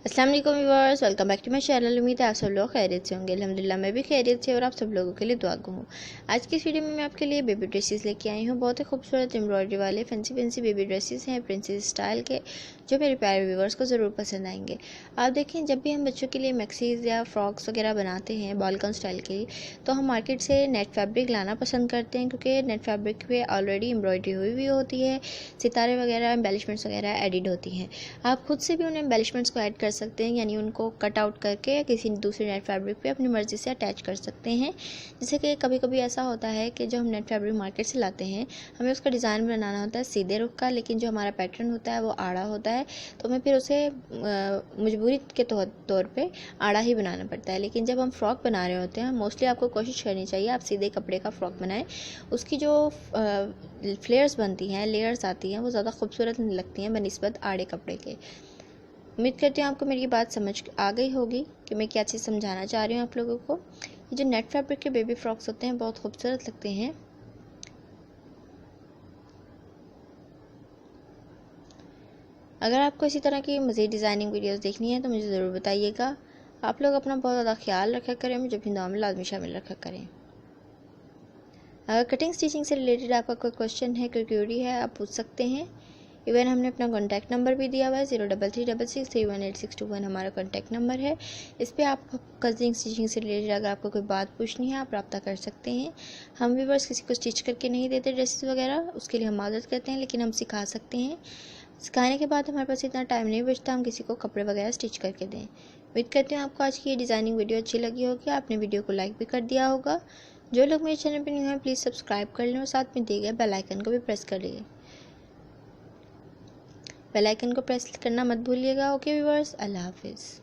अस्सलाम वालेकुम viewers, welcome back to my channel. उम्मीद है आप सब लोग खैरियत से होंगे। अल्हम्दुलिल्लाह मैं भी खैरियत से और आप सब लोगों के लिए दुआ हूँ। आज की इस वीडियो में मैं आपके लिए बेबी ड्रेसेस लेके आई हूँ। बहुत ही खूबसूरत एम्ब्रॉयडरी वाले फैंसी बेबी ड्रेसेस हैं, प्रिंसेस स्टाइल के, जो मेरे प्यारे व्यूअर्स को ज़रूर पसंद आएंगे। आप देखें, जब भी हम बच्चों के लिए मैक्सीज या फ्रॉक्स वगैरह बनाते हैं बॉलकन स्टाइल के, तो हम मार्केट से नेट फैब्रिक लाना पसंद करते हैं, क्योंकि नेट फैब्रिक पे ऑलरेडी एम्ब्रॉयडरी हुई हुई होती है, सितारे वगैरह एम्बेलिशमेंट्स वगैरह एडिड होती हैं। आप खुद से भी उन एम्बेलिशमेंट्स को ऐड कर सकते हैं, यानी को कट आउट करके या किसी दूसरे नेट फैब्रिक पे अपनी मर्ज़ी से अटैच कर सकते हैं। जैसे कि कभी कभी ऐसा होता है कि जो हम नेट फैब्रिक मार्केट से लाते हैं, हमें उसका डिज़ाइन बनाना होता है सीधे रुख का, लेकिन जो हमारा पैटर्न होता है वो आड़ा होता है, तो हमें फिर उसे मजबूरी के तौर पे आड़ा ही बनाना पड़ता है। लेकिन जब हम फ्रॉक बना रहे होते हैं, मोस्टली आपको कोशिश करनी चाहिए आप सीधे कपड़े का फ्रॉक बनाएं। उसकी जो फ्लेयर्स बनती हैं, लेयर्स आती हैं, वो ज़्यादा खूबसूरत लगती हैं बनिस्बत आड़े कपड़े के। उम्मीद करती हूँ आपको मेरी बात समझ आ गई होगी कि मैं क्या चीज़ समझाना चाह रही हूँ आप लोगों को। ये जो नेट फैब्रिक के बेबी फ्रॉक्स होते हैं बहुत खूबसूरत लगते हैं। अगर आपको इसी तरह की मज़ीद डिज़ाइनिंग वीडियोस देखनी है तो मुझे ज़रूर बताइएगा। आप लोग अपना बहुत ज़्यादा ख्याल रखा करें, मुझे अपनी दुआ में लाजमी शामिल रखा करें। अगर कटिंग स्टिचिंग से रिलेटेड आपका कोई क्वेश्चन है, कोई क्वेरी है, आप पूछ सकते हैं। इवन हमने अपना कॉन्टैक्ट नंबर भी दिया हुआ है, 0336631861 हमारा कॉन्टैक्ट नंबर है। इस पर आप कटिंग स्टिचिंग से रिलेटेड अगर आपको कोई बात पूछनी है, आप रब्ता कर सकते हैं। हम व्यूअर्स किसी को स्टिच करके नहीं देते ड्रेसेस वगैरह, उसके लिए हम मदद करते हैं, लेकिन हम सिखा सकते हैं। सिखाने के बाद हमारे पास इतना टाइम नहीं बचता हम किसी को कपड़े वगैरह स्टिच करके दें। उम्मीद करते हैं आपको आज की ये डिज़ाइनिंग वीडियो अच्छी लगी होगी। आपने वीडियो को लाइक भी कर दिया होगा। जो लोग मेरे चैनल पर न्यू हैं प्लीज़ सब्सक्राइब कर लें और साथ में दिए गए बेल आइकन को भी प्रेस कर लीजिए। बेल आइकन को प्रेस करना मत भूलिएगा। ओके व्यूअर्स, अल्लाह हाफिज़।